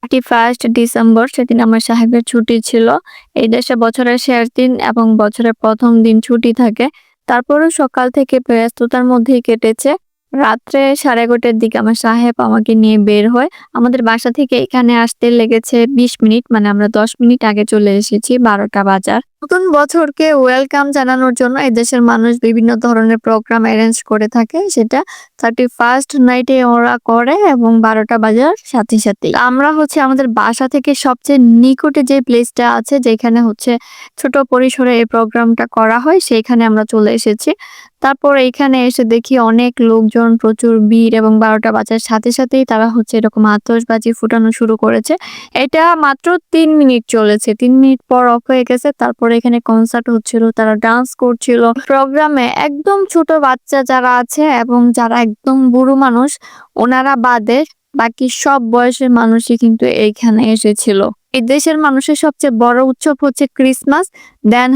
31 December সেদিন আমার সাহেবের ছুটি ছিল। এই দেশে বছরের শেষ দিন এবং বছরের ১ম দিন ছুটি থাকে। তারপরেও সকাল থেকে ব্যস্ততার মধ্যেই কেটেছে। রাত্রে 11:30টার দিকে আমার সাহেব আমাকে নিয়ে বের হয়। আমাদের বাসা থেকে এখানে আসতে লেগেছে ২০ মিনিট, মানে আমরা ১০ মিনিট আগে চলে এসেছি, ১২টা বাজার। নতুন বছরকে ওয়েলকাম জানানোর জন্য এদেশের মানুষ বিভিন্ন ধরনের প্রোগ্রাম অ্যারেঞ্জ করে থাকে। সেটা 31st নাইটে ওরা করে এবং ১২টা বাজার সাথে সাথেই। আমরা আমাদের বাসা থেকে সবচেয়ে নিকটে যে প্লেসটা আছে, যেখানে ছোট পরিসরে এই প্রোগ্রামটা করা হয়, সেইখানে আমরা চলে এসেছি। তারপর এইখানে এসে দেখি অনেক লোকজন, প্রচুর ভিড় এবং ১২টা বাজার সাথে সাথেই তারা এরকম আতশবাজি ফুটানো শুরু করেছে। এটা মাত্র ৩ মিনিট চলেছে। ৩ মিনিট পর অফ হয়ে গেছে। তারপরে এখানে কনসার্ট হচ্ছিল, তারা ডান্স করছিল। প্রোগ্রামে একদম ছোট বাচ্চা যারা আছে এবং যারা একদম বুড়ো মানুষ, ওনারা বাদে বাকি সব বয়সের মানুষই কিন্তু এইখানে এসেছিল। এই দেশের মানুষের সবচেয়ে বড় উৎসব ক্রিসমাস। দেন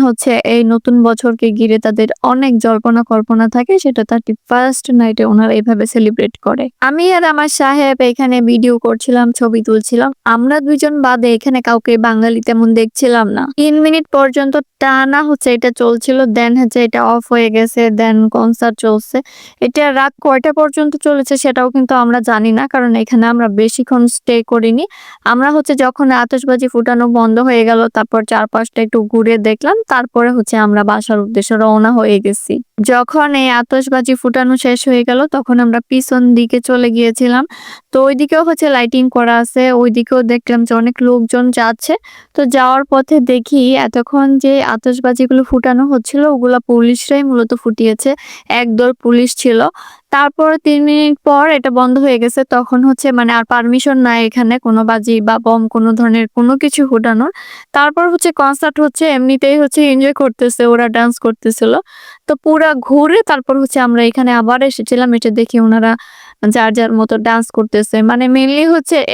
এই নতুন বছরকে ঘিরে তাদের অনেক জল্পনা কল্পনা থাকে, সেটা 31st নাইটে ওনারা এইভাবে সেলিব্রেট করে। আমি আর আমার সাহেব এখানে ভিডিও করছিলাম, ছবি তুলছিলাম। আমরা দুইজন বাদে এখানে কাউকে বাঙালি তেমন দেখছিলাম না। ৩ মিনিট পর্যন্ত টানা এটা চলছিল। দেন এটা অফ হয়ে গেছে। দেন কনসার্ট চলছে। এটা রাত কয়টা পর্যন্ত চলেছে সেটাও কিন্তু আমরা জানি না, কারণ এখানে আমরা বেশিক্ষণ স্টে করিনি। আমরা যখন আতশবাজি ফুটানো বন্ধ হয়ে গেল, তারপর চারপাশটা একটু ঘুরে দেখলাম। তারপরে আমরা বাসার উদ্দেশ্যে রওনা হয়ে গেছি। যখন এই আতশবাজি ফুটানো শেষ হয়ে গেল, তখন আমরা পিছন দিকে চলে গিয়েছিলাম। তো ওইদিকেও লাইটিং করা আছে। ওইদিকেও দেখলাম যে অনেক লোকজন যাচ্ছে। তো যাওয়ার পথে দেখি এতক্ষণ যে আতশবাজিগুলো ফুটানো হচ্ছিল, ওগুলা পুলিশরাই মূলত ফুটিয়েছে। একদল পুলিশ ছিল। তারপর ৩ মিনিট পর এটা বন্ধ হয়ে গেছে। তখন মানে আর পারমিশন নাই এখানে কোনো বাজি বা বম কোনো ধরনের কোনো কিছু ফুটানোর। তারপর কনসার্ট এমনিতেই এনজয় করতেছে, ওরা ডান্স করতেছিল। তো পুরা ঘুরে তারপর আমরা এখানে আবার এসেছিলাম। এটা দেখি ওনারা যার যার মতো ডান্স করতেছে। মানে মেইনলি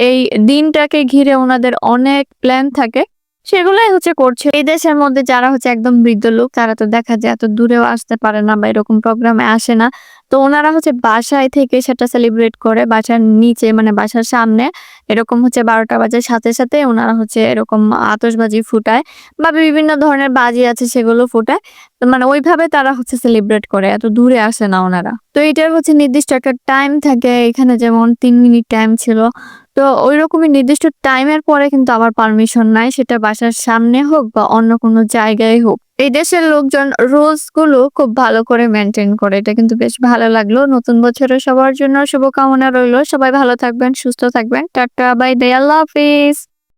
এই দিনটাকে ঘিরে ওনাদের অনেক প্ল্যান থাকে, সেগুলাই করছে। এই দেশের মধ্যে যারা একদম বৃদ্ধ লোক, তারা তো দেখা যায় এত দূরেও আসতে পারে না বা এরকম প্রোগ্রামে আসে না। তো ওনারা বাসায় থেকে সেটা সেলিব্রেট করে, বাসার নিচে মানে বাসার সামনে এরকম ১২টা বাজার সাথে সাথে ওনারা এরকম আতশবাজি ফুটায় বা বিভিন্ন ধরনের বাজি আছে সেগুলো ফুটায়। তো মানে ওইভাবে তারা সেলিব্রেট করে, এত দূরে আসে না ওনারা। তো এটার নির্দিষ্ট একটা টাইম থাকে। এখানে যেমন ৩ মিনিট টাইম ছিল। তো ওইরকমই নির্দিষ্ট টাইমের পরে কিন্তু আবার পারমিশন নাই, সেটা বাসার সামনে হোক বা অন্য কোনো জায়গায় হোক। এই দেশের লোকজন রুলস গুলো খুব ভালো করে মেনটেন করে। এটা কিন্তু বেশ ভালো লাগলো। নতুন বছরে সবার জন্য শুভকামনা রইলো। সবাই ভালো থাকবেন, সুস্থ থাকবেন। টাটা, বাই বাই, আল্লাহ হাফিজ।